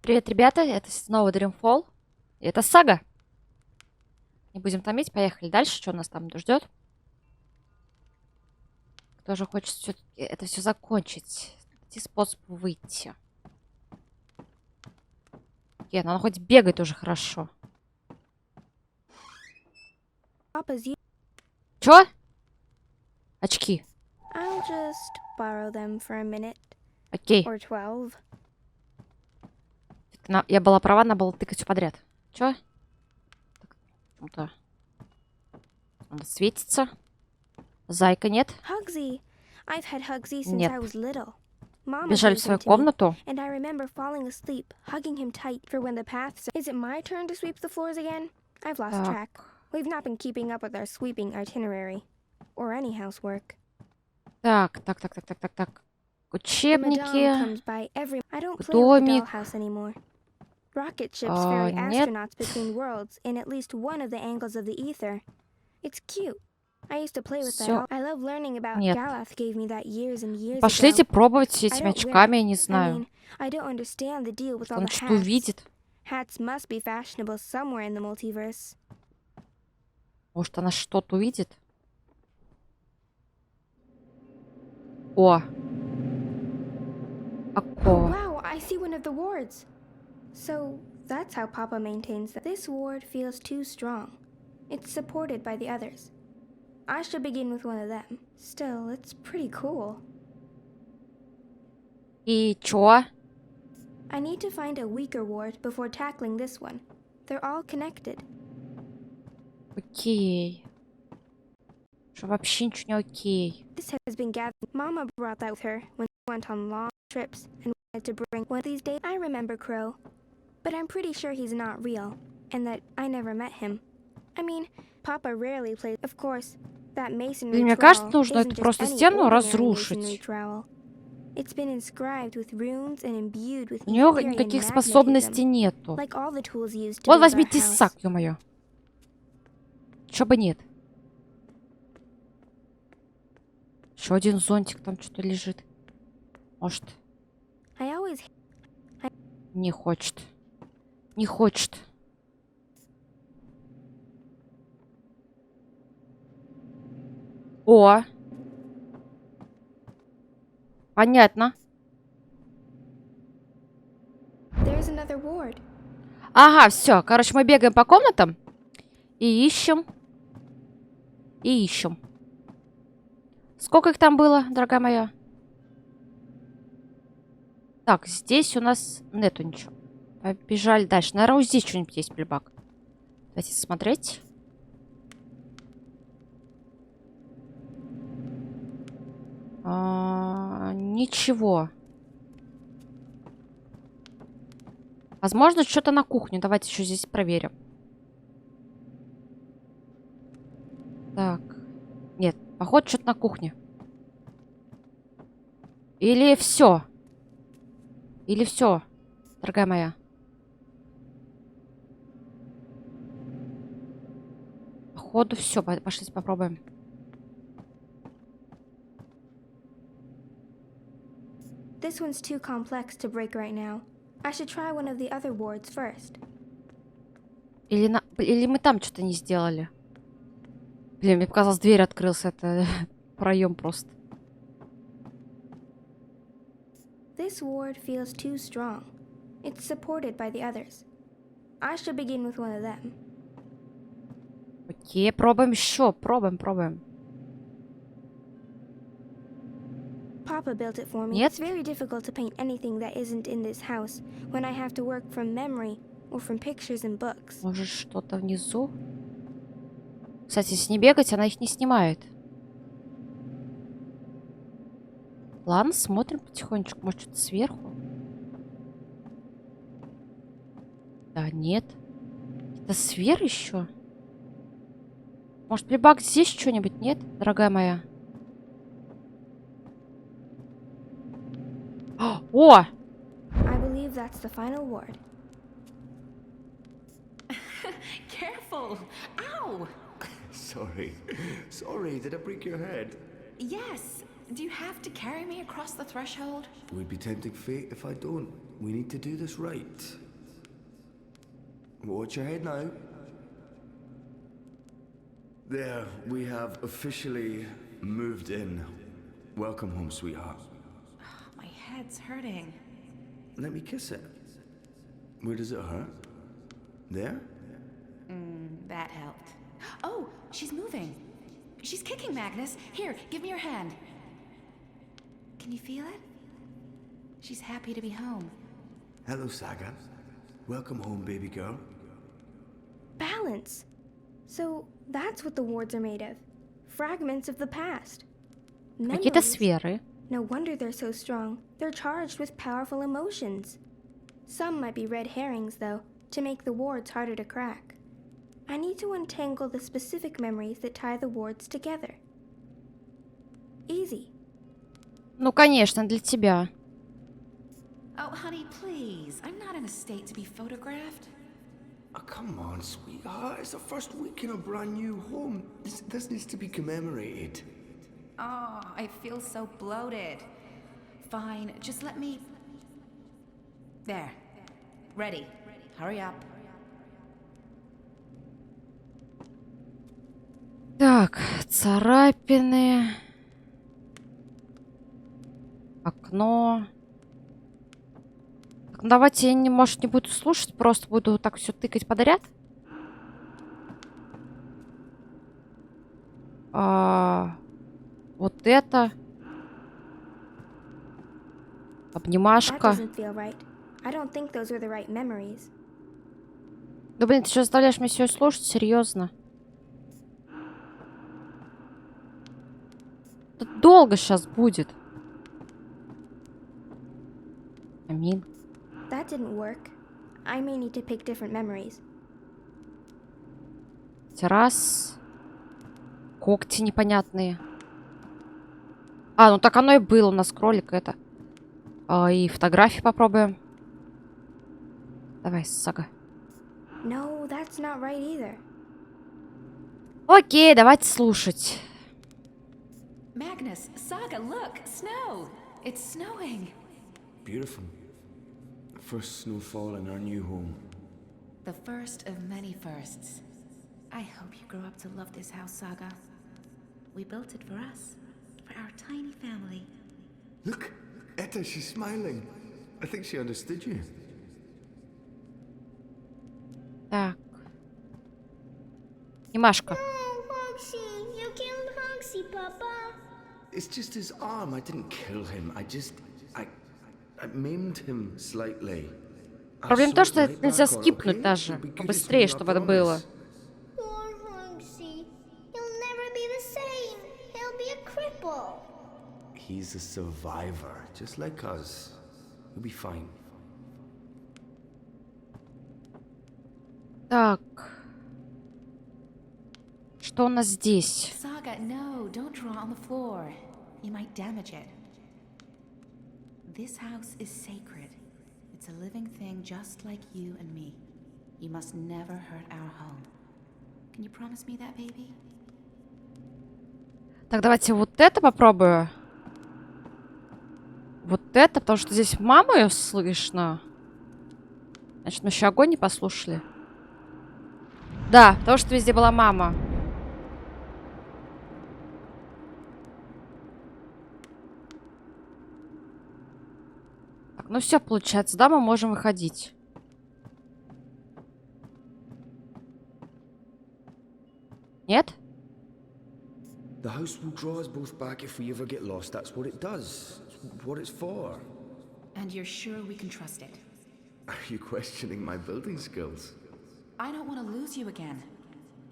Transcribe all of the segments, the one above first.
Привет, ребята, это снова Dreamfall. И это САГА. Не будем томить, поехали дальше. Что нас там ждет? Кто же хочет все-таки это все закончить? Найти способ выйти. Нет, ну он хоть бегает уже хорошо. Чё? Очки. Окей. Я была права, надо было тыкать все подряд. Чё? Почему-то он светится. Зайка нет. Нет. Бежали в свою комнату. Так. Учебники. Домик. Rocket ships ferry Нет. astronauts between worlds in at least one of the angles of the ether. It's cute. I used to play with that. I love learning about Galath gave me that years and years ago. Пошлите пробовать с этими очками, я не знаю. I don't understand the deal with all Он the что увидит? Hats must be fashionable somewhere in the multiverse. Может, она что-то увидит? О! Oh, wow, I see one of the wards. So that's how Papa maintains that this ward feels too strong. It's supported by the others. I should begin with one of them. Still, it's pretty cool. И чё? I need to find a weaker ward before tackling this one. They're all connected. Окей. Что вообще ничего не окей. This has been gathered. Mama brought that with her when she went on long trips and wanted to bring one of these days. I remember Crow, but I'm pretty sure he's not real and that I never met him. I mean, Papa rarely plays. Of course, that masonry Мне кажется, нужно эту просто стену разрушить. It's been inscribed with runes and imbued with У нее никаких способностей нету. Like all the tools used to Вот build our возьмите house. сак, ё-моё. Чё бы нет. Еще один зонтик там что-то лежит. Может. Не хочет. Не хочет. О! Понятно. Ага, все. Короче, мы бегаем по комнатам и ищем. И ищем. Сколько их там было, дорогая моя? Так, здесь у нас нету ничего. Побежали дальше. Наверное, вот здесь что-нибудь есть, прибак. Давайте смотреть. Ничего. Возможно, что-то на кухне. Давайте еще здесь проверим. Так. Нет, походу, что-то на кухне. Или все. Или все, дорогая моя. Походу, все. Пошлите попробуем. This one's too complex to break right now. I should try one of the other wards first. Или мы там что-то не сделали. Блин, мне показалось, дверь открылся. Это проем просто. This ward feels too strong. It's supported by the others. I should begin with one of them. Окей, пробуем еще. Пробуем. Papa built it for me. Нет? It's very difficult to paint anything that isn't in this house when I have to work from memory or from pictures and books. Может, что-то внизу? Кстати, если не бегать, она их не снимает. Ладно, смотрим потихонечку. Может, что-то сверху? Да, нет. Это сверху еще? Может, прибак здесь что-нибудь? Нет, дорогая моя? О! I believe that's the final ward. Careful! Ow! Sorry, did I break your head? Yes, do you have to carry me across the threshold? It would be tempting fate if I don't. We need to do this right. Watch your head now. There, we have officially moved in. Welcome home, sweetheart. My head's hurting. Let me kiss it. Where does it hurt? There? That helped. Oh, she's moving. She's kicking, Magnus. Here, give me your hand. Can you feel it? She's happy to be home. Hello, Saga. Welcome home, baby girl. Balance. So that's what the wards are made of. Fragments of the past. Какие-то Memories. сферы. No wonder they're so strong. They're charged with powerful emotions. Some might be red herrings, though, to make the wards harder to crack. I need to untangle the specific memories that tie the wards together. Easy. Ну, конечно, для тебя. Oh, honey, please. I'm not in a state to be photographed. Oh, come on, sweetheart. It's the first week in a brand new home. This needs to be commemorated. Oh, I feel so bloated. Fine, just let me... There. Ready. Hurry up. Так, царапины. Окно. Так, ну давайте я, может, не буду слушать, просто буду так все тыкать подряд. Вот это. That Обнимашка. doesn't feel right. I don't think those were the right memories. Да блин, ты что, заставляешь меня все слушать? Серьезно? Это долго сейчас будет. Амин. That didn't work. I may need to pick different memories. Раз. Когти непонятные. А, ну так оно и было у нас, кролик это. И фотографии попробуем. Давай, Сага. No, that's not right either. Окей, давайте слушать. Magnus, Saga, look! Snow! It's snowing! Beautiful. First snowfall in our new home. The first of many firsts. I hope you grow up to love this house, Saga. We built it for us. For our tiny family. Look, Etta, she's smiling. I think she understood you. Так. И Машка. Oh, Hoxie, you killed Hoxie, Papa. It's just his arm. I didn't kill him. I maimed him slightly. Проблема в том, что это нельзя скипнуть даже. Побыстрее, чтобы это было. Poor Hoxie. He'll never be the same. He'll be a cripple. He's a survivor, just like us. He'll be fine. Так. Что у нас здесь? Saga, no, don't draw on the floor. You might damage it. This house is sacred. It's a living thing just like you and me. You must never hurt our home. Can you promise me that, baby? Так, давайте вот это попробую. Вот это, потому что здесь маму ее слышно. Значит, мы еще огонь не послушали. Да, потому что везде была мама. Так, ну все получается, да, мы можем выходить. Нет? The house will draw us both back if we ever get lost. That's what it does. It's what it's for. And you're sure we can trust it? Are you questioning my building skills? I don't want to lose you again.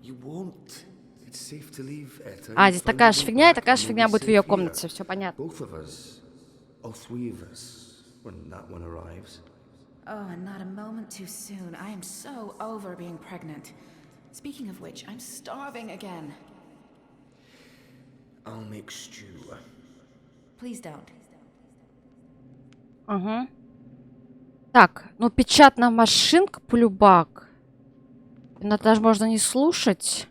You won't. It's safe to leave, Etta. А, You здесь found такая your же way фигня, и back, такая же and фигня we'll be будет в ее safe here. комнате. Все понятно. Both of us. All three of us. When that one arrives. Oh, and not a moment too soon. I am so over being pregnant. Speaking of which, I'm starving again. I'll make stew. Please don't. Угу. Так, ну печатная машинка, полюбак. Это даже можно не слушать.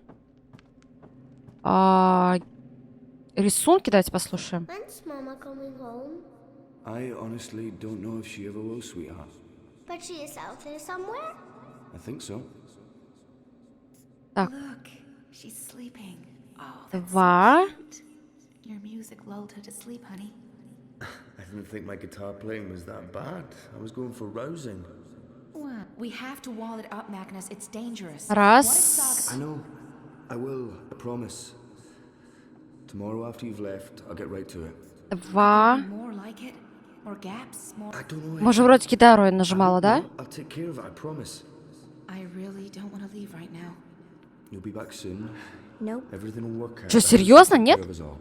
рисунки давайте послушаем. When's Mama coming home? I honestly don't know if she ever will, sweetheart. But she is out there somewhere? I think so. Так, Look, she's sleeping. Oh, that's so 2. cute. Your music lulled her to sleep, honey. I didn't think my guitar playing was that bad. I was going for rousing. What? We have to wall it up, Magnus. It's dangerous. Раз. What if Saga... I know. I will. I promise. Tomorrow after you've left, I'll get right to it. 2. More like it? More gaps? More... I don't know. Мы же вроде гитару я нажимала, да? I'll take care of it, I promise. I really don't want to leave right now. You'll be back soon. Nope. Everything will work out. Что, серьезно? Нет? Take care of us all.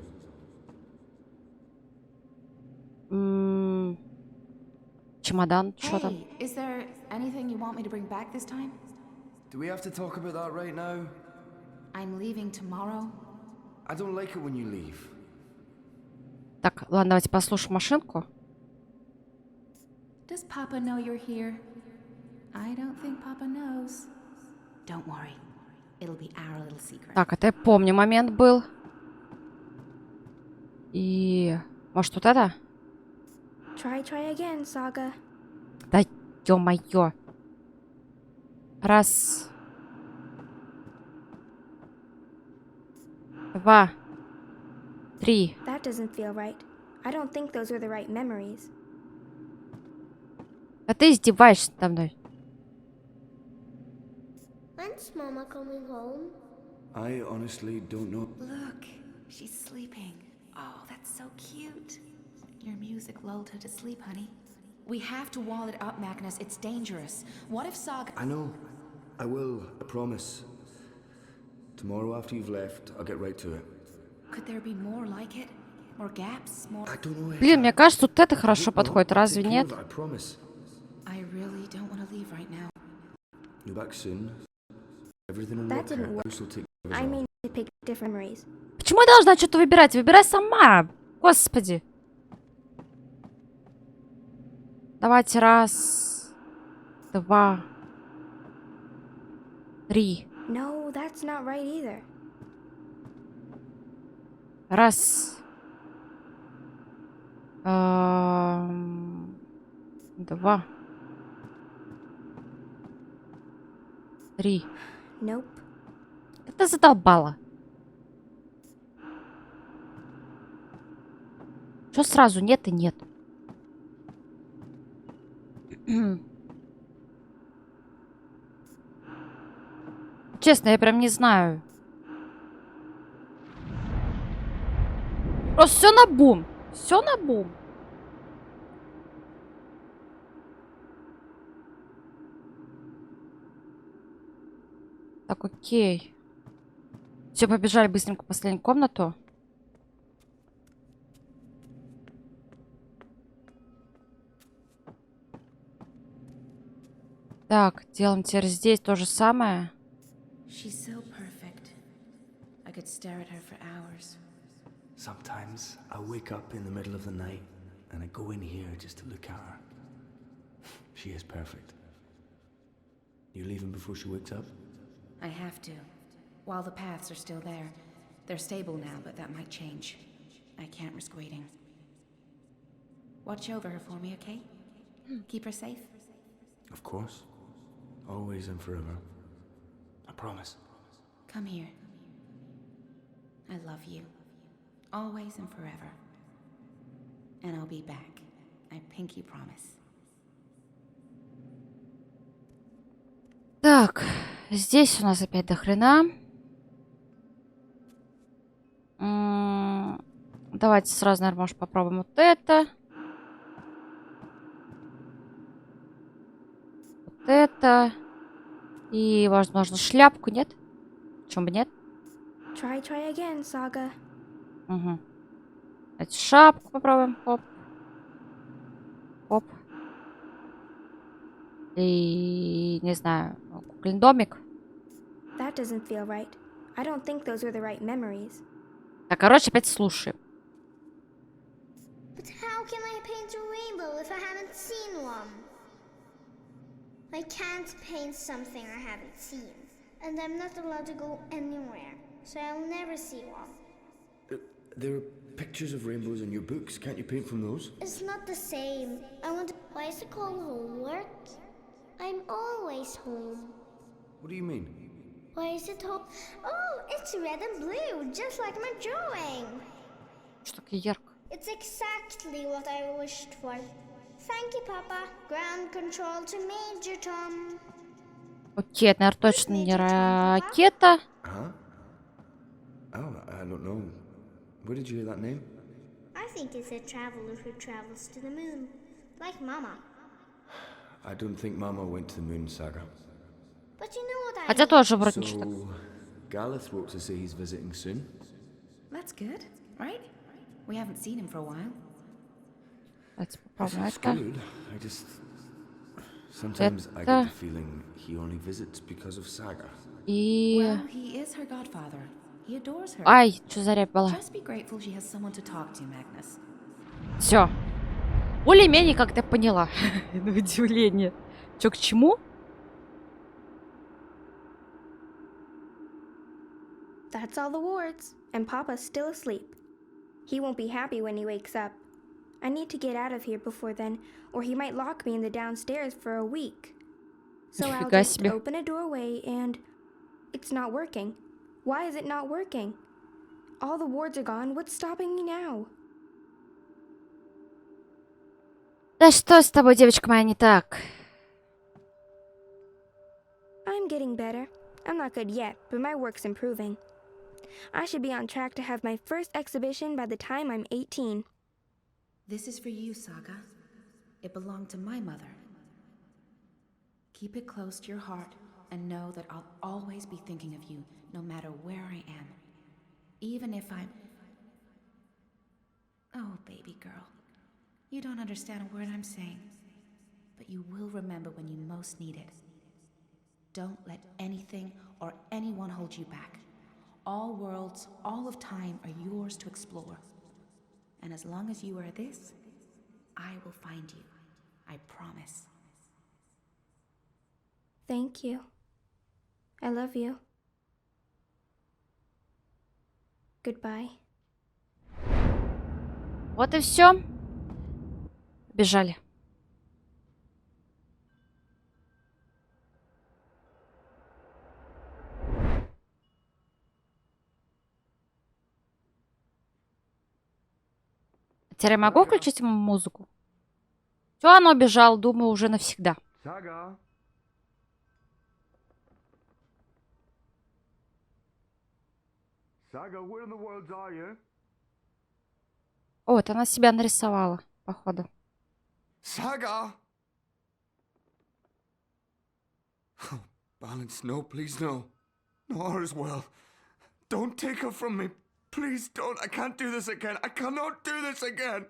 Чемодан, что там? Hey, is there anything you want me to bring back this time? Do we have to talk about that right now? I'm leaving tomorrow. I don't like it when you leave. Так, ладно, давайте послушаем машинку. Does Papa know you're here? I don't think Papa knows. Don't worry. It'll be our little secret. Так, это я помню, момент был. И... Может, вот это? Try again, Saga. Да ё-моё. 1. 2. 3. That doesn't feel right. I don't think those were the right memories. А ты издеваешься надо мной. When's Mama coming home? I honestly don't know. Look, she's sleeping. Oh, that's so cute. Your music lulled her to sleep, honey. We have to wall it up, Magnus. It's dangerous. What if Saga... I know. I will. I promise. Tomorrow after you've left, I'll get right to it. Could there be more like it? More gaps? More... I don't know. Блин, мне кажется, тут это хорошо подходит, разве Take care нет? of it, I promise. I really don't want to leave right now. You're back soon. Everything will That work didn't out. work. Bruce will take care of us I all. mean to pick different memories. Почему я должна что-то выбирать? Выбирай сама. Господи. Давайте 1, 2, 3. No, that's not right either. 1. 2. 3. Nope. Это задолбало. Что сразу нет и нет? Честно, я прям не знаю. Просто все на бум. Все на бум. Так, окей. Все, побежали быстренько в последнюю комнату. Так, делаем теперь здесь то же самое. She's so perfect. I could stare at her for hours. Sometimes I wake up in the middle of the night and I go in here just to look at her. She is perfect. You leaving before she wakes up? I have to. While the paths are still there. They're stable now, but that might change. I can't risk waiting. Watch over her for me, okay? Keep her safe. Of course. Always and forever. I promise. Come here. I love you. Always and forever. And I'll be back. I pinky promise. Так, здесь у нас опять до хрена. Давайте сразу, наверное, может, попробуем вот это. Вот это. И, возможно, шляпку, нет? Почему бы нет? Try again, Saga. Угу. Давайте шапку попробуем. Хоп. Хоп. И, не знаю, кукольный домик. That doesn't feel right. I don't think those were the right memories. Так, короче, опять слушаем. But how can I paint a rainbow if I haven't seen one? I can't paint something I haven't seen. And I'm not allowed to go anywhere. So I'll never see one. There are pictures of rainbows in your books. Can't you paint from those? It's not the same. I want. Why is it called homework? I'm always home. What do you mean? Why is it home? Oh, it's red and blue, just like my drawing. Что так ярко? It's exactly what I wished for. Thank you, Papa. Ground control to Major Tom. Окей, это, наверное, точно не ракета. Huh? Oh, I don't know. Where did you hear that name? I think it's a traveler who travels to the moon, like Mama. I don't think Mama went to the moon, Saga. But you know what I Хотя mean. тоже вроде ничего так. So, Gareth wrote to say he's visiting soon. That's good, right? We haven't seen him for a while. Давайте попробуем That's это. good. I just... Sometimes I get the feeling he only visits because of Saga. И... Well, he is her godfather. He adores her. Ай, что за рябь была? Just be grateful she has someone to talk to, Magnus. Все. Более-менее как-то поняла. На удивление. Чё к чему? That's all the wards, and Papa's still asleep. He won't be happy when he wakes up. I need to get out of here before then, or he might lock me in the downstairs for a week. So I'll Нифига just себе. open a doorway and... It's not working. Why is it not working? All the wards are gone. What's stopping me now? Да что с тобой, девочка моя, не так? I'm getting better. I'm not good yet, but my work's improving. I should be on track to have my first exhibition by the time I'm 18. This is for you, Saga. It belonged to my mother. Keep it close to your heart and know that I'll always be thinking of you, no matter where I am. Even if I'm... Oh, baby girl. You don't understand a word I'm saying, but you will remember when you most need it. Don't let anything or anyone hold you back. All worlds, all of time are yours to explore. And as long as you are this, I will find you. I promise. Thank you. I love you. Goodbye. Вот и все. Бежали. Теперь я могу включить ему музыку? Все, оно бежало, думаю, уже навсегда. Saga! Saga, where in the world are you? О, это она себя нарисовала, походу. Saga! Oh, balance, no, please, no. No, her as well. Don't take her from me. Please don't. I can't do this again. I cannot do this again.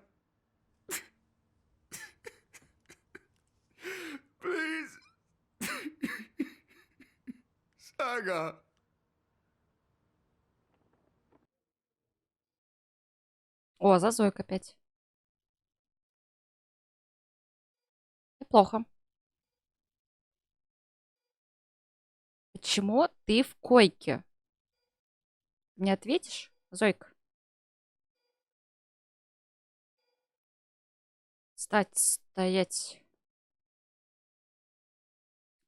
Please. Saga. О, зазойка опять. Неплохо. Почему ты в койке? Не ответишь, Зойка? Встать, стоять.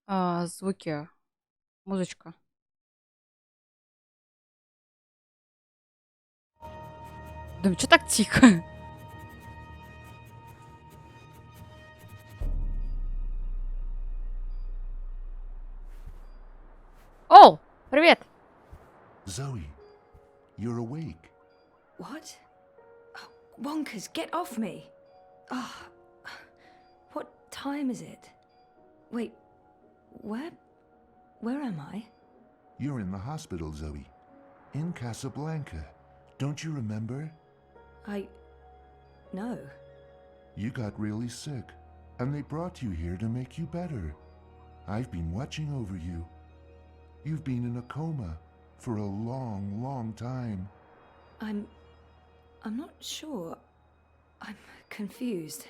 Звуки. Музычка. Думаю, что так тихо? О, привет. Zoe, you're awake. What? Oh, Wonkers, get off me! Oh, what time is it? Wait, where am I? You're in the hospital, Zoe. In Casablanca. Don't you remember? No. You got really sick, and they brought you here to make you better. I've been watching over you. You've been in a coma for a long, long time. I'm not sure. I'm confused.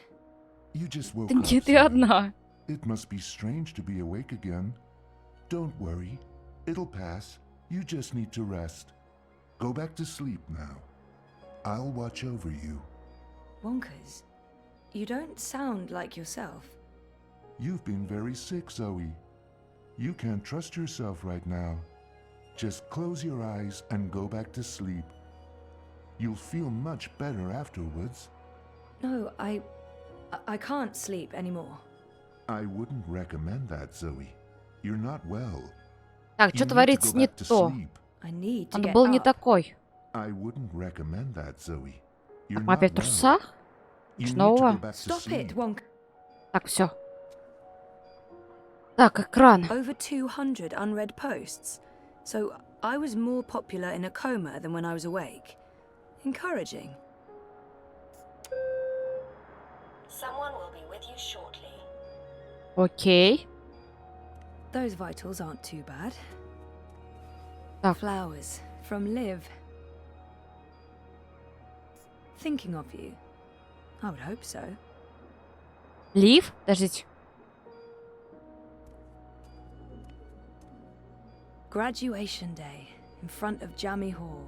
You just woke Да up. не ты Zoe. одна. It must be strange to be awake again. Don't worry. It'll pass. You just need to rest. Go back to sleep now. I'll watch over you. Wonkers, you don't sound like yourself. You've been very sick, Zoe. You can't trust yourself right now. Just close your eyes and go back to sleep. You'll feel much better afterwards. No, I can't sleep anymore. I wouldn't recommend that, Zoe. You're not well. Так, You что need to творится go не back to то. sleep. I need to Он get был не up. такой. I wouldn't recommend that, Zoe. You're Мы опять в not well. трусах? You need to Снова? go back to Stop it, sleep. Wonk. Так, все. Так, экран. Over 200 unread posts. So I was more popular in a coma than when I was awake. Encouraging. Someone will be with you shortly. Окей. Those vitals aren't too bad. Так. Flowers from Liv. Thinking of you. I would hope so. Лив? Подождите. Graduation day in front of Jammy Hall.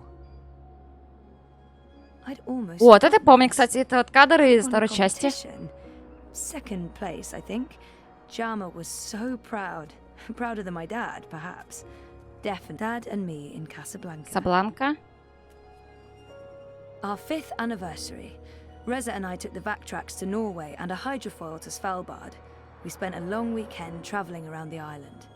I'd almost. Вот, это помню, кстати, это вот кадр из won a второй части. competition. Second place, I think. Jama was so proud. Prouder than my dad, perhaps. Definitely. Dad and me in Casablanca. Сабланка. Our 5th anniversary. Reza and I took the backtracks to Norway and a hydrofoil to Svalbard. We spent a long weekend traveling around the island.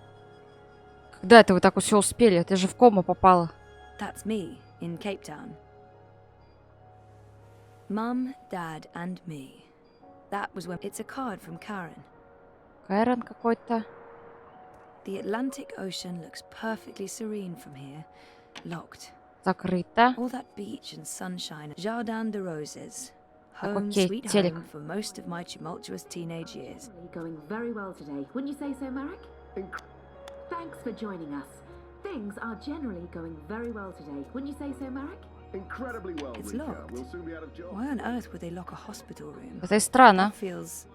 Когда это вы так все успели? Ты же в кому попала. That's me in Cape Town. Mum, Dad, and me. That was when. It's a card from Karen. Кайрон какой-то. The Atlantic Ocean looks perfectly serene from here. Locked. Закрыто. All that beach and sunshine. Jardin de Roses. Так, Home, окей, sweet телек. home for most of my tumultuous teenage years. Going very well today. Wouldn't you say so, Marek? Thanks for joining us. Things are generally going very well today. Wouldn't you say so, Marek? Incredibly well, It's Rika. locked. We'll soon be out of jobs. Why on earth would they lock a hospital room? Это и странно. That feels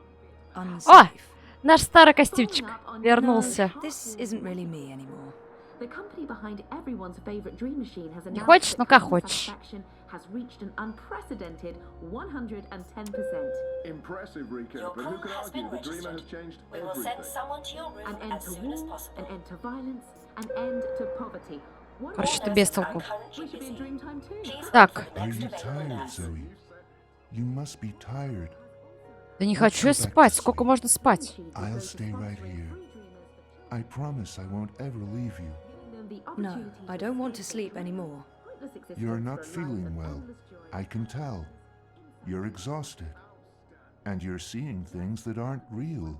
О! unsafe. Наш старый костюмчик вернулся. No, this isn't really me anymore. The company behind everyone's favorite dream machine has announced хочешь? that Ну, как customer хочешь. satisfaction has reached an unprecedented 110%. Impressive, Rika. Your But call who could has argue been the dreamer has registered. changed We will send everything? someone to your room An end as to soon as war, possible. an end to violence, an end to poverty. One Короче, more ты All без nurses are толку. we currently should be in busy. Dreamtime too. Please wait Так. for the Are next you available tired, nurse. Zoe? You must be tired. Да не хочу я спать. Сколько можно спать? I'll stay right here. I promise I won't ever leave you. No, I don't want to sleep anymore. You're not feeling well. I can tell. You're exhausted. And you're seeing things that aren't real.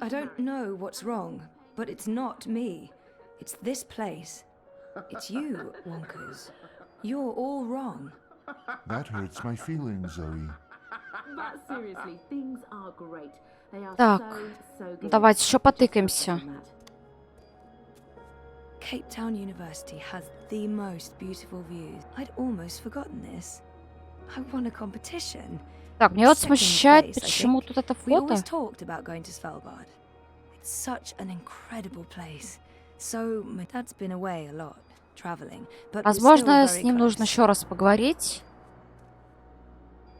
I don't know what's wrong, but it's not me. It's this place. It's you, Wonkers. You're all wrong. That hurts my feelings, Zoe. But seriously, things are great. They are Так, so good. давайте еще потыкаемся. Cape Town University has the most beautiful views. I'd almost forgotten this. I won a competition. Так, мне вот Second смущает, place, I почему think. тут это We фото. always talked about going to Svalbard. It's such an incredible place. So my dad's been away a lot, traveling, but we're still Возможно, very с ним нужно close. еще раз поговорить.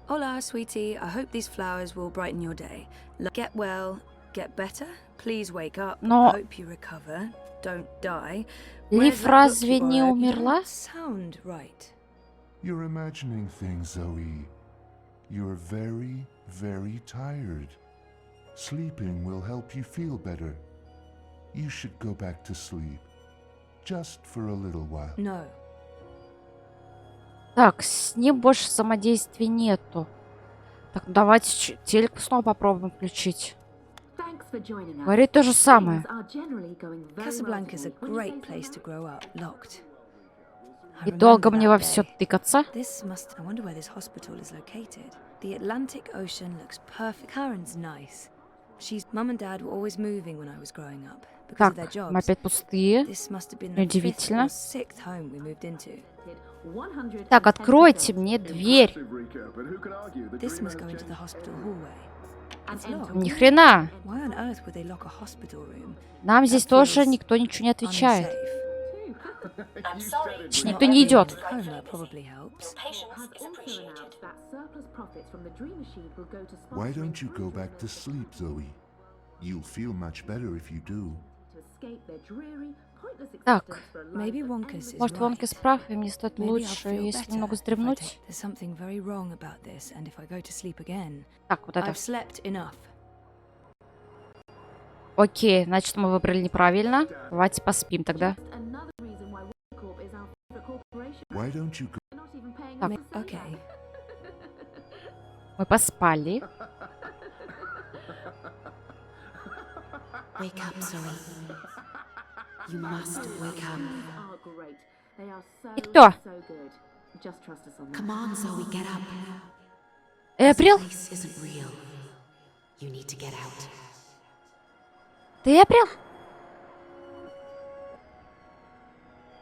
Hola, sweetie. I hope these flowers will brighten your day. Get well, get better. Please wake up. Но- Hope you recover. Don't die. Лив Where's that book разве you не borrowed? You умерла? don't sound right. You're imagining things, Zoe. You're very, very tired. Sleeping will help you feel better. You should go back to sleep. Just for a little while. No. Так, с ним больше взаимодействия нету. Так, ну давайте телек снова попробуем включить. Говорит то же самое. Casablanca's a great place to grow up. Locked. I И долго remember мне that во day. все тыкаться? This must. I wonder where this hospital is located. The Atlantic Ocean looks perfect. Karen's nice. Mum and Dad were always moving when I was growing up because of their Так, мы jobs. опять пустые. This must have been the 5th Неудивительно. or 6th home we moved into. Так, откройте мне дверь. Impressive, Rika. But who could argue the This dreamer must has go into the changed hospital hallway. It's locked. Ни хрена. Why on earth would they lock a hospital room? Нам здесь That тоже feels никто ничего не отвечает. unsafe. I'm sorry. Никто не идет. Coma probably helps. Patience Has is also appreciated. announced that surplus profits from the Dream Machine will go to Why sponsoring don't you go hundreds back of to sleep, Zoe? You'll feel much better if you do. to escape their dreary, pointless Так. existence for a life Maybe of Wonkus is endless Может, Вонкас right. прав, и мне стоит Maybe I'll лучше, feel если better немного if I вздремнуть. take- There's something very wrong about this, and if I go to sleep again, Так, вот это. I've slept enough. Окей, значит, мы выбрали неправильно. Давайте поспим тогда. Just another reason why Corp is our favorite corporation. Why don't you go? They're not even paying Так. us a cent. Okay. Мы поспали. Wake up, Zoe. You must wake up. Are great. They are so, И кто? so good. Just trust us on that. Come on, Zoe, get up. Эприл? This isn't real. You need to get out. Ты Эприл?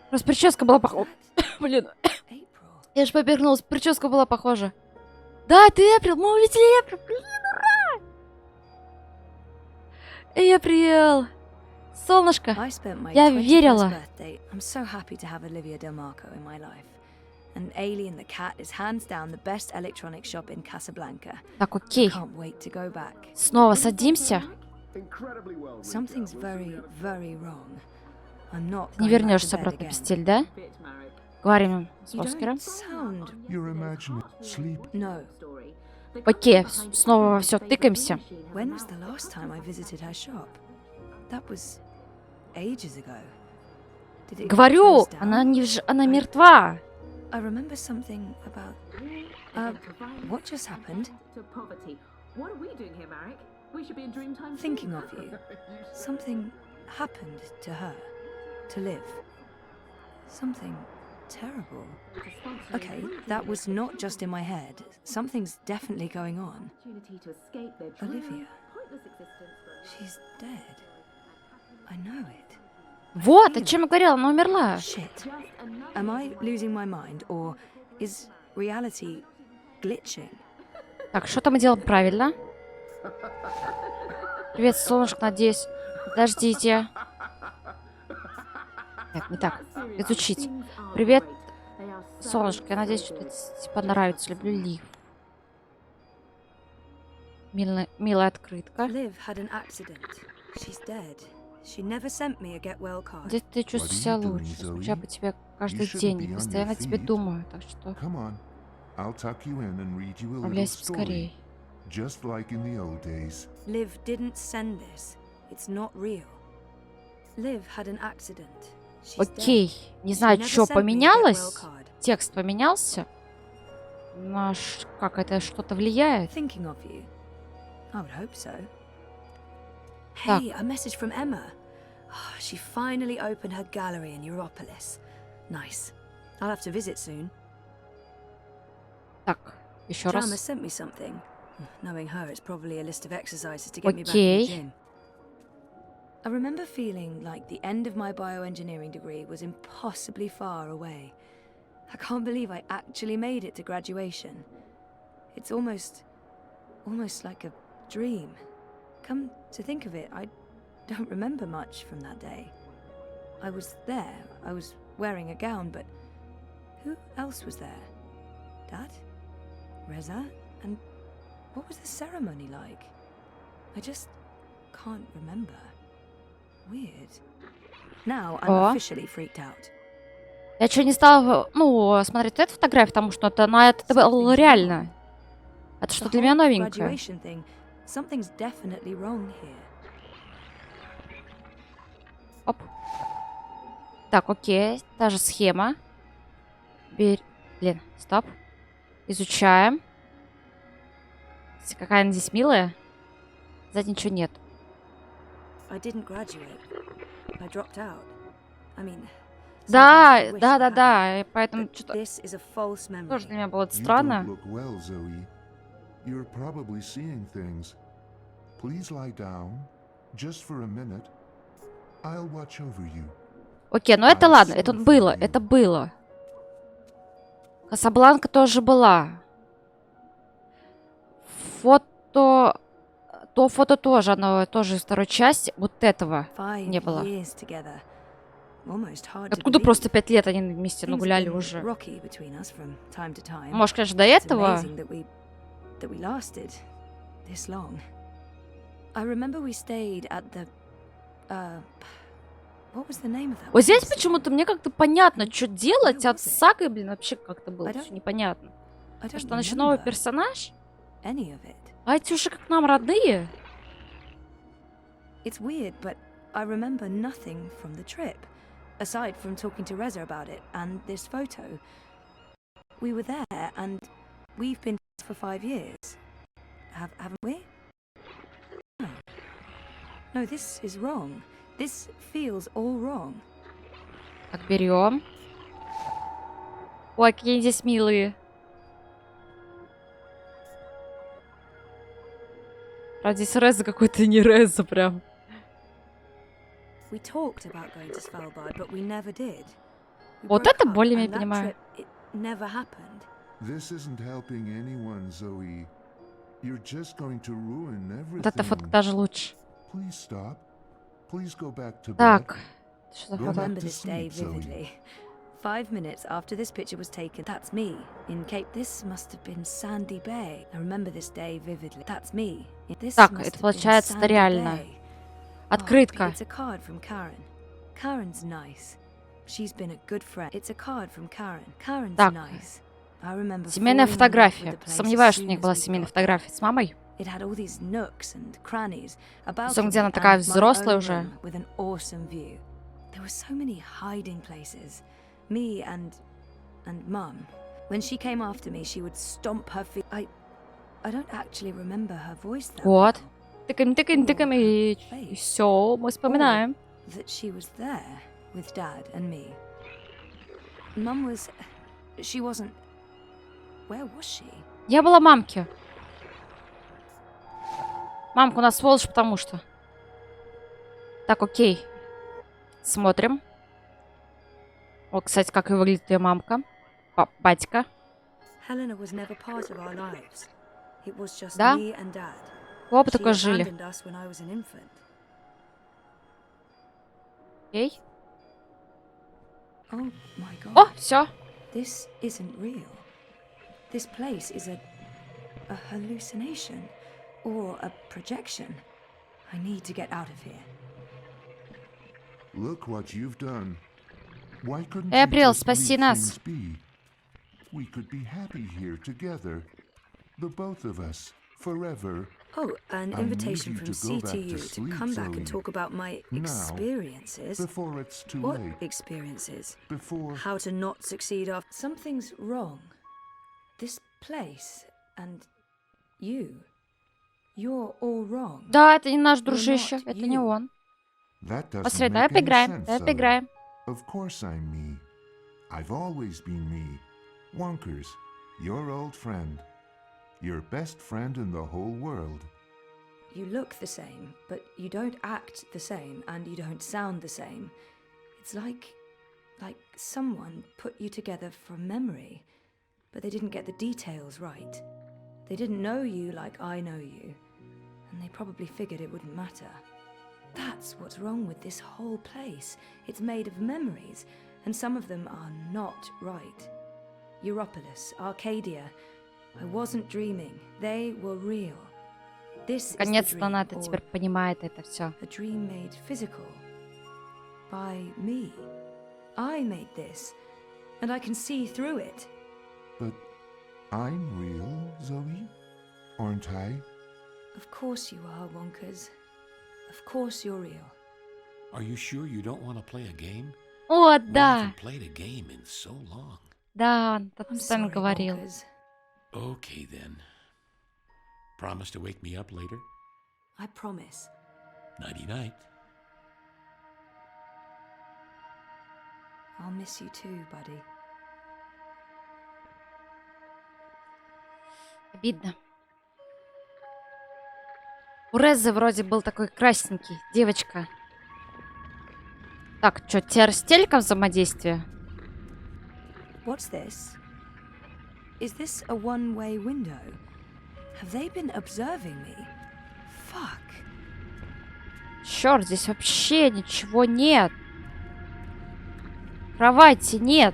Просто прическа была похожа. Блин, April. я же побегнулась, прическа была похожа. Да, ты Эприл, мы увидели Эприл. Блин, ура! Эприл! Солнышко. I spent my Я 21st верила. birthday. I'm so happy to have Olivia Del Marco in my life. And Alien the cat is hands down the best electronic shop in Casablanca. Так, окей. Can't wait to go back. Снова садимся. Incredibly well. Something's very, very wrong. I'm not Не going back вернешься to bed обратно в again. постель, да? Bit, Marek. Говорим с You Оскаром. don't sound... You're imagining sleep. No. Окей, снова во все тыкаемся. When was the last time I visited her shop? That was ages ago. Did it Говорю, close down? она мертва. I remember something about... what just happened? To poverty. What are we doing here, Marek? We should be in Dreamtime. Thinking of you. Something happened to her. To live. Something terrible. Okay, that was not just in my head. Something's definitely going on. To escape their Olivia. pointless existence for a She's dead. I know it. Вот, о чем я говорила, она умерла. Shit. Am I losing my mind, or is reality glitching? Так, что-то мы делаем правильно. Привет, солнышко, надеюсь. Подождите. Нет, не так. Изучить. Привет, солнышко. Я надеюсь, что тебе понравится. Люблю Лив. Милая открытка. Liv had an accident. She's dead. She never sent me a get well card. Где ты чувствуешь себя What are you doing, лучше? Zoe? Скучаю по тебе каждый You shouldn't день. be И on постоянно your о тебе feet. думаю. Так что Come on. I'll tuck you in and read you a little отправляйся story. поскорей. Just like in the old days. Liv didn't send this. It's not real. Liv had an accident. She's Окей. dead. Не She знаю, never что sent me a get поменялось. well card. Текст поменялся. Наш, как это что-то влияет? Thinking of you. I would hope so. Так. Hey, a message from Emma. Oh, she finally opened her gallery in Europolis. Nice. I'll have to visit soon. Так, еще Jama раз. sent me something. Knowing her, it's probably a list of exercises to get me back in Окей. the gym. I remember feeling like the end of my bioengineering degree was impossibly far away. I can't believe I actually made it to graduation. It's almost like a dream. Come to think of it, I don't remember much from that day. I was there, I was wearing a gown, but who else was there? Dad? Reza? And what was the ceremony like? I just can't remember. Weird. Now I'm О. officially freaked out. Я что, не стала, смотреть эту фотографию, потому что это было реально. Это что The для меня whole новенькое. graduation thing, something's definitely wrong here. Оп. Так, окей. Та же схема. Блин, стоп. Изучаем. Какая она здесь милая. Сзади ничего нет. I didn't graduate. I dropped out. I mean, Да, sometimes I wish да, I да, had, да. И поэтому but что-то this is a false memory. тоже для меня было You странно. don't look well, Zoe. You're probably seeing things. Please lie down, just for a minute. I'll watch over you. Окей, ну это ладно. Это было, это было. Касабланка тоже была. Фото... То фото тоже, оно тоже из второй части. Вот этого 5 не было. years together. almost hard to Откуда believe. просто 5 лет они вместе Things have нагуляли been уже? rocky between us from time to time. Может, конечно, до It's этого? amazing that we lasted this long. I remember we stayed at the what was the name of that? Вот здесь place? почему-то мне как-то понятно, что делать, а с Сагой, блин, вообще как-то было I don't- все непонятно. I Потому don't что она еще новый remember персонаж, any of it. а эти уже как нам родные. It's weird, but I remember nothing from the trip, aside from talking to Reza about it and this photo. We were there, and we've been for 5 years. Haven't we? No. No, this is wrong. This feels all wrong. Так, берем. Ой, какие они здесь милые. Правда, здесь Реза какой-то не Реза прям. We talked about going to Svalbard, but we never did. We Вот broke это up, более-менее and that понимаю. trip, it never happened. This isn't helping anyone, Zoe. You're just going to ruin everything. Вот эта фотка даже лучше. Please stop. Please go back to bed. Так, что за Go I фото? back remember to this day sleep, Zoe. vividly. 5 minutes after this picture was taken, that's me in Cape. This must have been Sandy Bay. I remember this day vividly. That's me. This Так, must это have been получается, это Sandy реально. Bay. Открытка. Oh, it's a card from Karen. Karen's nice. She's been a good friend. It's a card from Karen. Karen's Так. nice. I remember Семейная falling in love with фотография. the place Сомневаюсь, as что у soon них as была we семейная got фотография с мамой. It had all these nooks and crannies, a Зато где она balcony такая and my взрослая own уже. room with an awesome view. There were so many hiding places. Me and Mum. When she came after me, she would stomp her feet. I don't actually remember her voice that Вот. well. Тыкаем, и все, мы вспоминаем. That she was there with Dad and me. Mum was... She wasn't... Where was she? Я была мамки. Мамка у нас сволочь, потому что. Так, окей. Смотрим. О, кстати, как и выглядит ее мамка. Батька. Helena was never part of our lives. It was just Да? me and Dad. Оба She только жили. abandoned us when I was an infant. Окей. Oh my God. О, все. This isn't real. This place is a hallucination or a projection. I need to get out of here. Look what you've done. Why couldn't Эприл, you just спаси leave нас. things be? We could be happy here together. The both of us. Forever. Oh, an I need invitation you from to go back to CTU to sleep, come back and Zoe. talk about my Now, experiences. Before it's too What late. experiences? Before... How to not succeed after something's wrong. This place and you. You're all wrong. Да, это не наш You're дружище. not Это не you. он. That doesn't Посмотри, make давай any поиграем. sense, Давай Zoe. поиграем. Of course I'm me. I've always been me. Wonkers, your old friend. Your best friend in the whole world. You look the same, but you don't act the same, and you don't sound the same. It's like someone put you together from memory, but they didn't get the details right. They didn't know you like I know you, and they probably figured it wouldn't matter. That's what's wrong with this whole place. It's made of memories, and some of them are not right. Europolis, Arcadia. I wasn't dreaming. They were real. This is the Наконец-то она dream, это or теперь понимает это все. a dream made physical by me. I made this, and I can see through it. But I'm real, Zoe? Aren't I? Of course you are, Wonkers. Of course you're real. Are you sure you don't want to play a game? О, We да. haven't played a game in so long. Да, он так I'm постоянно sorry, говорил. Wonkers. Okay then. Promise to wake me up later? I promise. Nighty night. I'll miss you too, buddy. Обидно. У Резы вроде был такой красненький. Девочка. Так, что, теперь с телеком взаимодействие? What's this? Is this a one-way window? Have they been observing me? Fuck. Черт, здесь вообще ничего нет. кровати, нет.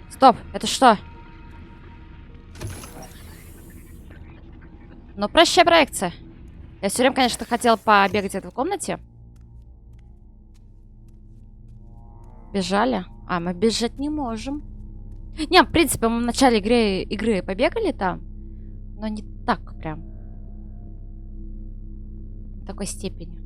Стоп, это что? Ну, прощай, проекция. Я все время, конечно, хотела побегать в этой комнате. Бежали? А, мы бежать не можем. Не, в принципе, мы в начале игры побегали там. Но не так прям. В такой степени.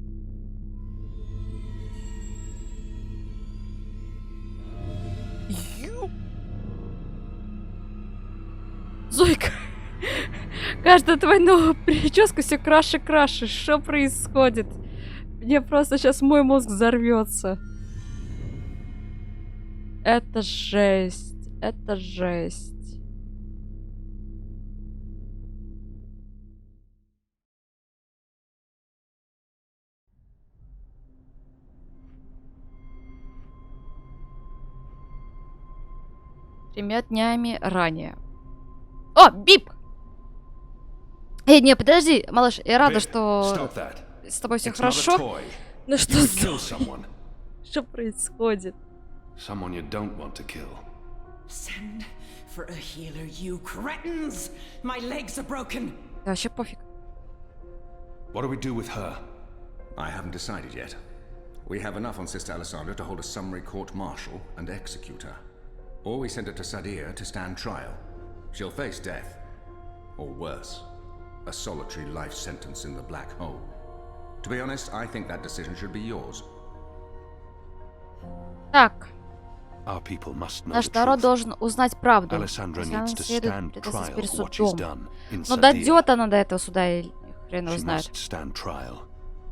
Зойка. Каждую твою новую прическу все краше и краше. Что происходит? Мне просто сейчас мой мозг взорвется. Это жесть. Это жесть. Тремя днями ранее. О, бип! Эй, не, подожди, малыш, я рада, что с тобой все хорошо. Ну что что происходит? Someone you don't want to kill. Send for a healer, you cretins! My legs are broken. Да вообще пофиг. What do we do with her? I haven't decided yet. We have enough on Sister Alessandra to hold a summary court-martial and execute her. Or we send her to Sadir to stand trial. She'll face death. Or worse, a solitary life sentence in the black hole. To be honest, I think that decision should be yours. Так. Our people must know Наш the народ truth. должен узнать правду. Alessandra needs to Следует stand предоставить trial перед for what she's судом. done in Но Sadir. дойдет она до этого суда, и хрен его She знает. must stand trial,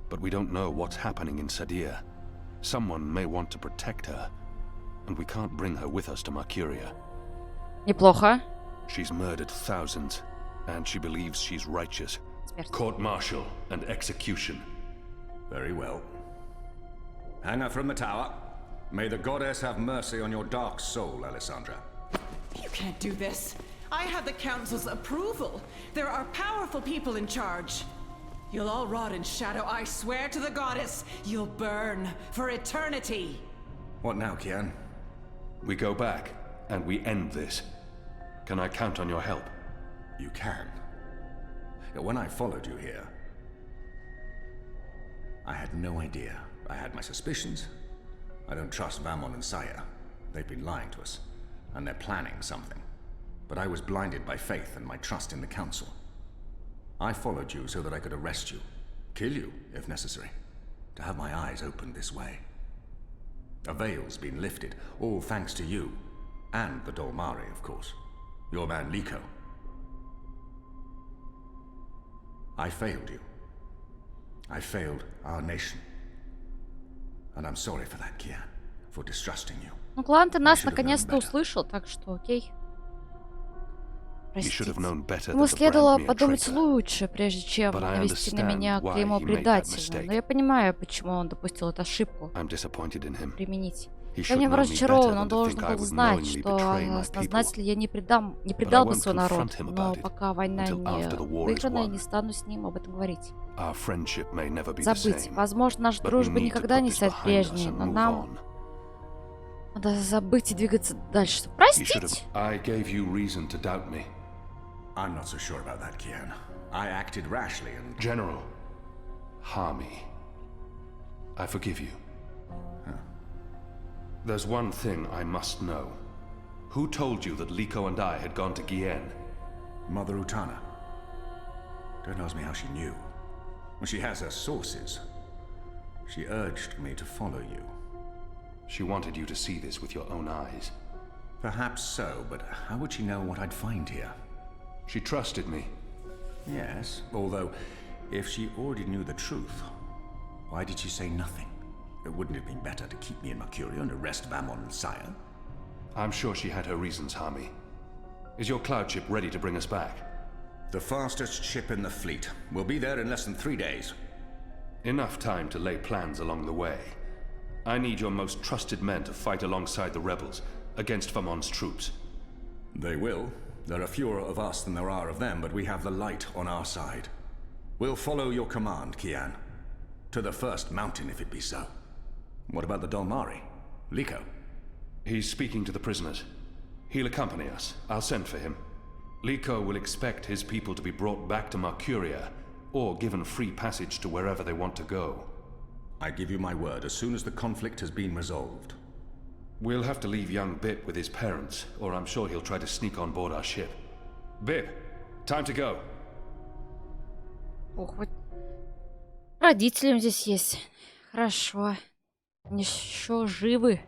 but we don't know what's happening in Sadir. Someone may want to protect her, and we can't bring her with us to Mercuria. Неплохо. She's murdered thousands, and she believes she's righteous. Смерть. Court-martial and execution. Very well. Hang her from the tower. May the goddess have mercy on your dark soul, Alessandra. You can't do this. I have the council's approval. There are powerful people in charge. You'll all rot in shadow, I swear to the goddess. You'll burn for eternity. What now, Kian? We go back, and we end this. Can I count on your help? You can. When I followed you here, I had no idea. I had my suspicions. I don't trust Vamon and Saya. They've been lying to us, and they're planning something. But I was blinded by faith and my trust in the council. I followed you so that I could arrest you, kill you if necessary, to have my eyes opened this way. A veil's been lifted, all thanks to you, and the Dolmari, of course. Your man Liko. I failed you. I failed our nation. And I'm sorry for that, Kian, for distrusting you. Ну, клан, ты нас наконец-то услышал, так что окей. Простите. Ему следовало подумать лучше, прежде чем навести на меня клеймо предателя. Но я понимаю, почему он допустил эту ошибку. Применить. Я не разочарован, он должен был знать, что сознательно я не предал бы свой народ. Но пока война не выиграна, я не стану с ним об этом говорить. Забыть. Возможно, наша дружба никогда не станет прежней, но нам надо забыть и двигаться дальше. Простите. I'm not so sure about that, Kian. I acted rashly and... General, Harmy, I forgive you. Huh. There's one thing I must know. Who told you that Liko and I had gone to Gien? Mother Utana. Don't ask me how she knew. Well, she has her sources. She urged me to follow you. She wanted you to see this with your own eyes. Perhaps so, but how would she know what I'd find here? She trusted me. Yes, although, if she already knew the truth, why did she say nothing? It wouldn't have been better to keep me in Mercuria and arrest Vamon and Saya? I'm sure she had her reasons, Harmy. Is your cloud ship ready to bring us back? The fastest ship in the fleet. We'll be there in less than 3 days. Enough time to lay plans along the way. I need your most trusted men to fight alongside the rebels, against Vamon's troops. They will. There are fewer of us than there are of them, but we have the light on our side. We'll follow your command, Kian. To the first mountain, if it be so. What about the Dolmari? Liko? He's speaking to the prisoners. He'll accompany us. I'll send for him. Liko will expect his people to be brought back to Mercuria, or given free passage to wherever they want to go. I give you my word, as soon as the conflict has been resolved. We'll have to leave young Bip with his parents, or I'm sure he'll try to sneak on board our ship. Bip, time to go. Ох, вот родителям здесь есть. Хорошо. Они еще живы.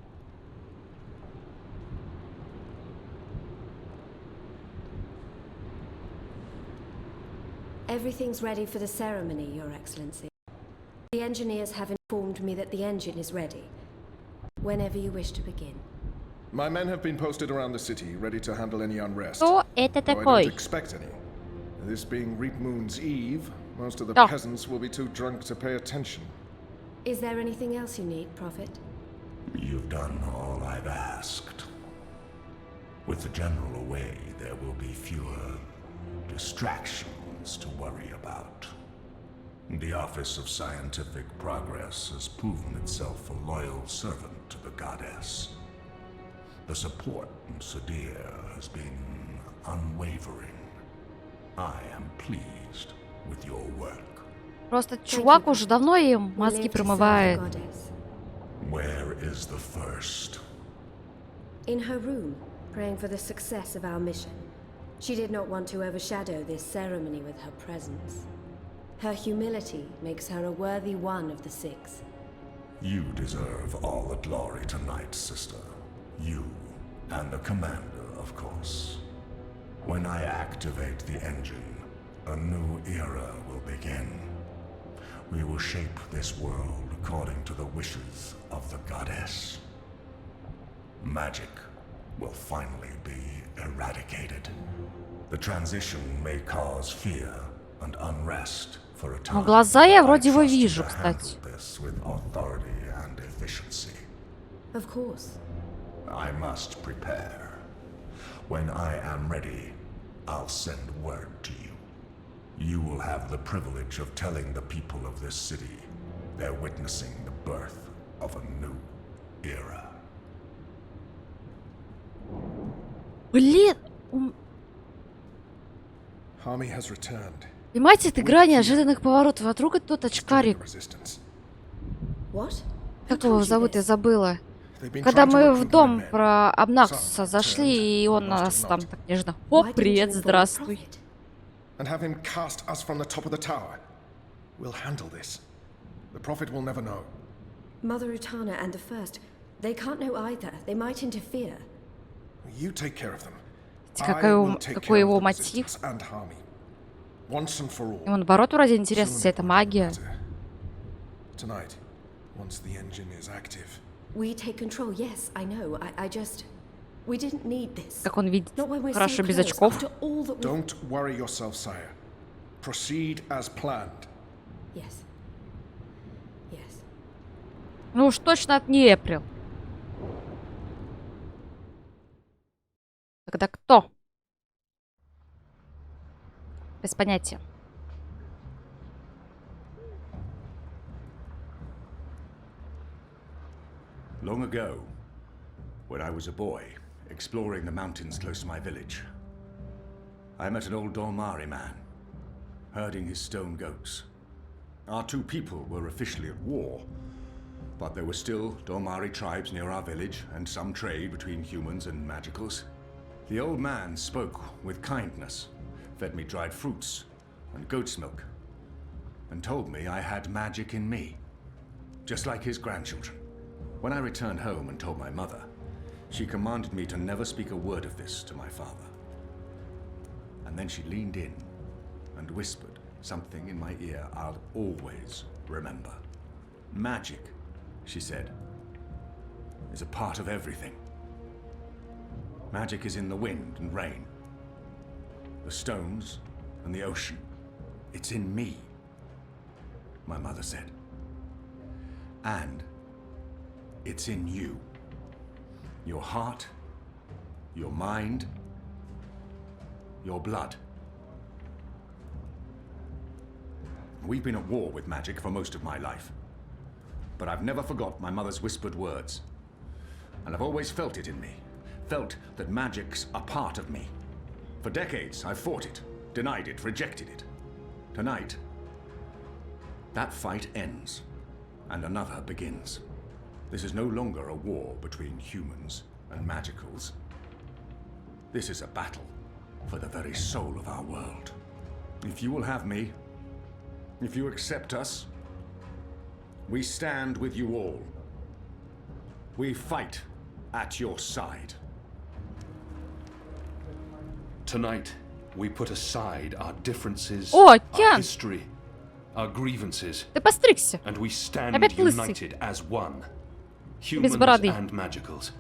Everything's ready for the ceremony, Your Excellency. The engineers have informed me that the engine is ready. Whenever you wish to begin. My men have been posted around the city, ready to handle any unrest. Кто это Though I такой? don't expect any. This being Reap Moon's Eve, most of the Да. peasants will be too drunk to pay attention. Is there anything else you need, Prophet? You've done all I've asked. With the general away, there will be fewer distractions to worry about. The Office of Scientific Progress has proven itself a loyal servant to the goddess. The support in Sadir has been unwavering. I am pleased with your work. Просто чувак уже давно им мозги промывает. Where is the first? In her room, praying for the success of our mission. She did not want to overshadow this ceremony with her presence. Her humility makes her a worthy one of the six. You deserve all the glory tonight, sister. You and the commander, of course. When I activate the engine, a new era will begin. We will shape this world according to the wishes of the goddess. Magic will finally be eradicated. The transition may cause fear and unrest for a time. Ну, глаза я вроде его вижу, кстати. With authority and efficiency. Of course. I must prepare. When I am ready, I'll send word to you. You will have the privilege of telling the people of this city they're witnessing the birth of a new era. Блин! Army has returned. Понимаете, это игра неожиданных поворотов. А вдруг это тот очкарик? What? Как его зовут? Я забыла. Когда мы в дом про Обнаксуса зашли, и он нас там так нежно. О, привет, здравствуй. And have him cast us from the top of the tower. We'll handle this. The Prophet will never know. Mother Utana and the First, they can't know either. They might interfere. You take care of them. Какой его мотив? Once and for all. Ему наоборот вроде интересна вся эта магия. Tonight, once the engine is active. We take control, yes, I know. I just... We didn't need this. Как он видит хорошо без очков. Don't worry yourself, sire. Proceed as planned. Yes. Yes. Ну уж точно от не Эприл. Тогда кто? Без понятия. Long ago, when I was a boy, exploring the mountains close to my village, I met an old Dolmari man, herding his stone goats. Our two people were officially at war, but there were still Dolmari tribes near our village and some trade between humans and magicals. The old man spoke with kindness, fed me dried fruits and goat's milk, and told me I had magic in me, just like his grandchildren. When I returned home and told my mother, she commanded me to never speak a word of this to my father. And then she leaned in and whispered something in my ear I'll always remember. Magic, she said, is a part of everything. Magic is in the wind and rain, the stones and the ocean. It's in me, my mother said. And it's in you. Your heart, your mind, your blood. We've been at war with magic for most of my life. but I've never forgot my mother's whispered words. And I've always felt it in me. Felt that magic's a part of me. For decades, I've fought it, denied it, rejected it. Tonight, that fight ends, and another begins. This is no longer a war between humans and magicals. This is a battle for the very soul of our world. If you will have me, if you accept us, we stand with you all. We fight at your side. Tonight, we put aside our differences, О, our Кен! history, our grievances, Ты постригся. and we stand Опять лысый. united as one. Без Humans бороды. and magicals,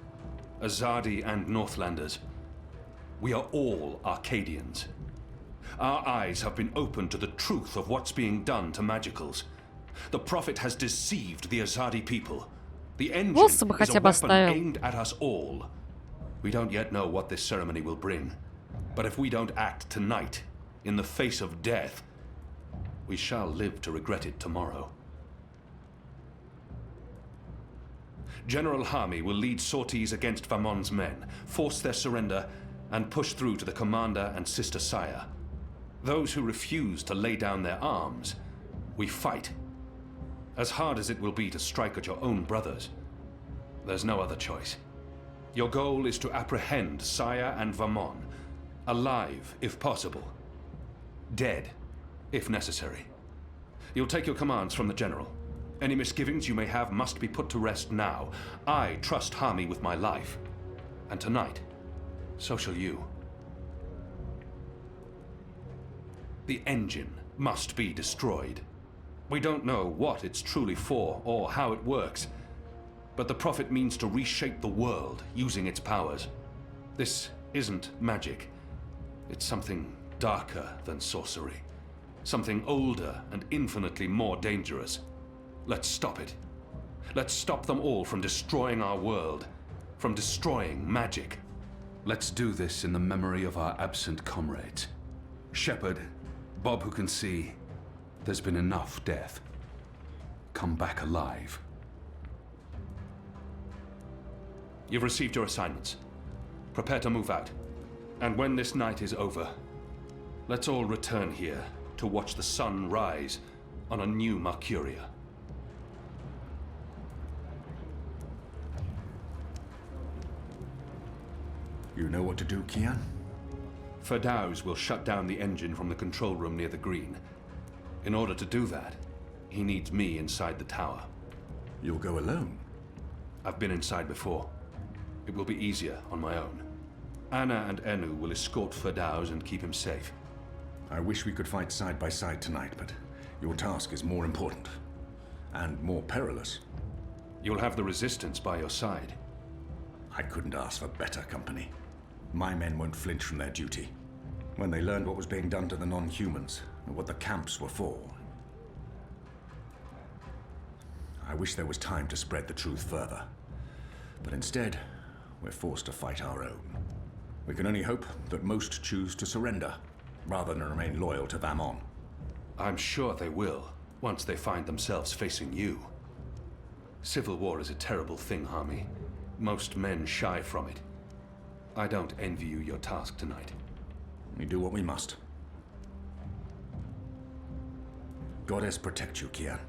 Azadi and Northlanders. We are all Arcadians. Our eyes have been opened to the truth of what's being done to magicals. The Prophet has deceived the Azadi people. The engine Волосы бы is a хотя бы weapon оставил. aimed at us all. We don't yet know what this ceremony will bring. But if we don't act tonight, in the face of death, we shall live to regret it tomorrow. General Hami will lead sorties against Vamon's men, force their surrender, and push through to the commander and Sister Saya. Those who refuse to lay down their arms, we fight. As hard as it will be to strike at your own brothers, there's no other choice. Your goal is to apprehend Saya and Vamon, alive if possible, dead if necessary. You'll take your commands from the General. Any misgivings you may have must be put to rest now. I trust Hami with my life. And tonight, so shall you. The engine must be destroyed. We don't know what it's truly for or how it works, but the Prophet means to reshape the world using its powers. This isn't magic. It's something darker than sorcery. Something older and infinitely more dangerous. Let's stop it. Let's stop them all from destroying our world, from destroying magic. Let's do this in the memory of our absent comrades. Shepard, Bob who can see, there's been enough death. Come back alive. You've received your assignments. Prepare to move out. And when this night is over, let's all return here to watch the sun rise on a new Mercuria. You know what to do, Kian? Ferdows will shut down the engine from the control room near the green. In order to do that, he needs me inside the tower. You'll go alone? I've been inside before. It will be easier on my own. Anna and Enu will escort Ferdows and keep him safe. I wish we could fight side by side tonight, but your task is more important. And more perilous. You'll have the Resistance by your side. I couldn't ask for better company. My men won't flinch from their duty. When they learned what was being done to the non-humans, and what the camps were for. I wish there was time to spread the truth further. But instead, we're forced to fight our own. We can only hope that most choose to surrender, rather than remain loyal to Vamon. I'm sure they will, once they find themselves facing you. Civil war is a terrible thing, Hami. Most men shy from it. I don't envy you your task tonight. We do what we must. Goddess protect you, Kian.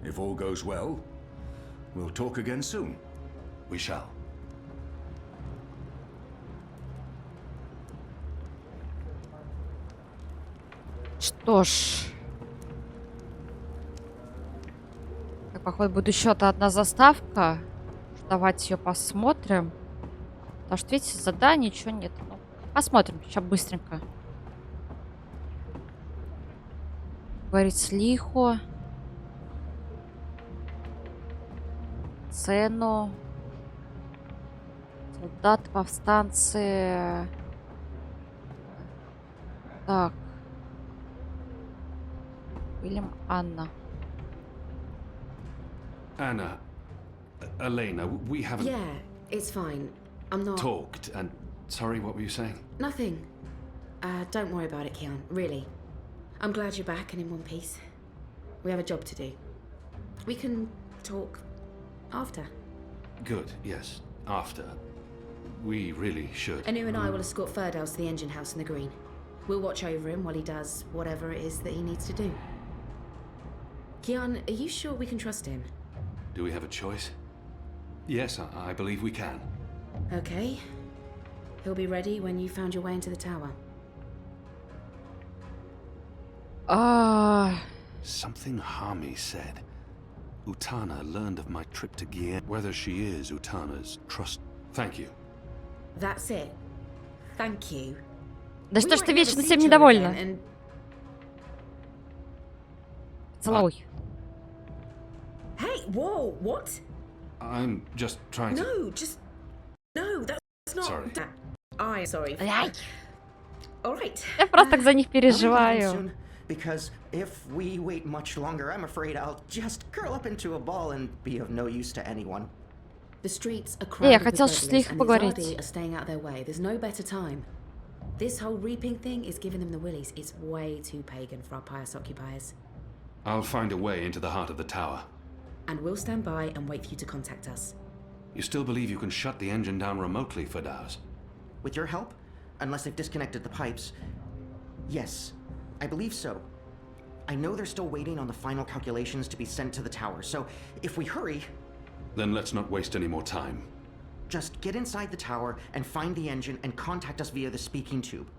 If all goes well, we'll talk again soon. We shall. Что ж. Так, походу, будет еще одна заставка. Давайте ее посмотрим. Потому что, видите, заданий ничего нет. Ну, посмотрим. Сейчас быстренько. Говорить с Лихо. Цену. Солдаты, повстанцы. Так. William, Anna. Anna, Elena, we haven't... Yeah, it's fine. I'm not... talked, and... Sorry, what were you saying? Nothing. Don't worry about it, Kian. Really. I'm glad you're back and in one piece. We have a job to do. We can talk after. Good, yes. After. We really should. Anu and I will escort Ferdows to the engine house in the green. We'll watch over him while he does whatever it is that he needs to do. Kian, are you sure we can trust him? Do we have a choice? Yes, I believe we can. Okay. He'll be ready when you found your way into the tower. Something Hami said. Utana learned of my trip to Gien. Whether she is Utana's trust. Thank you. That's it. Thank you. Да что ж ты вечно всем недовольна? Целуй. Hey, whoa, what? I'm just trying to... No, that's not... Sorry. I'm sorry. All right. Я просто так за них переживаю. Because if we wait much longer, I'm afraid I'll just curl up into a ball and be of no use to anyone. The streets are crowded Я хотел with с revelers, них and the поговорить. Zardi are staying out of their way. There's no better time. This whole reaping thing is giving them the willies. It's way too pagan for our pious occupiers. I'll find a way into the heart of the tower. And we'll stand by and wait for you to contact us. You still believe you can shut the engine down remotely, Ferdows? With your help? Unless they've disconnected the pipes. Yes, I believe so. I know they're still waiting on the final calculations to be sent to the tower, so if we hurry... Then let's not waste any more time. Just get inside the tower and find the engine and contact us via the speaking tube.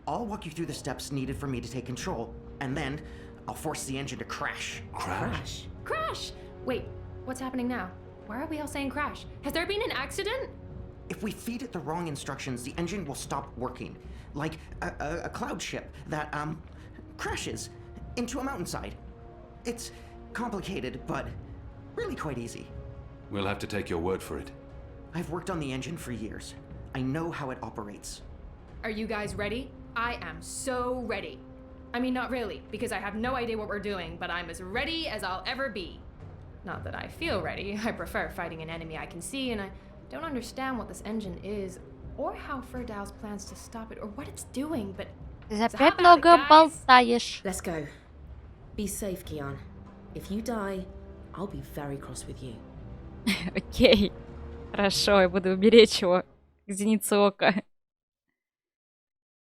I'll walk you through the steps needed for me to take control, and then I'll force the engine to crash. Crash? Crash! Wait, what's happening now? Why are we all saying crash? Has there been an accident? If we feed it the wrong instructions, the engine will stop working. Like a cloud ship that, crashes into a mountainside. It's complicated, but really quite easy. We'll have to take your word for it. I've worked on the engine for years. I know how it operates. Are you guys ready? I am so ready. I mean, not really, because I have no idea what we're doing, but I'm as ready as I'll ever be. Not that I feel ready. I prefer fighting an enemy I can see, and I don't understand what this engine is, or how Ferdows plans to stop it, or what it's doing, but... Опять много болтаешь. Let's go. Be safe, Kian. If you die, I'll be very cross with you. Окей. Хорошо, я буду беречь его к зенице ока.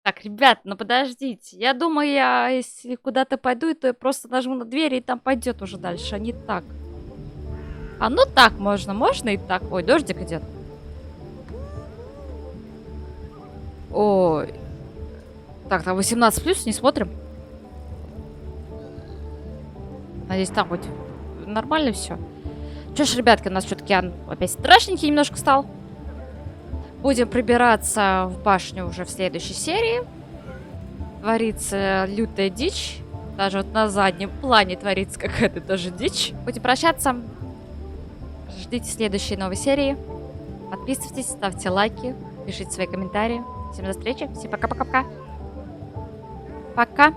Так, ребят, ну подождите. Я думаю, я если куда-то пойду, то я просто нажму на дверь, и там пойдет уже дальше, а не так. А ну так можно, можно и так. Ой, дождик идет. Ой. Так, там 18+, не смотрим. Надеюсь, там хоть нормально все. Что ж, ребятки, у нас все-таки опять страшненький немножко стал. Будем прибираться в башню уже в следующей серии. Творится лютая дичь. Даже вот на заднем плане творится какая-то тоже дичь. Будем прощаться. Ждите следующей новой серии. Подписывайтесь, ставьте лайки, пишите свои комментарии. Всем до встречи. Всем пока-пока-пока. Пока.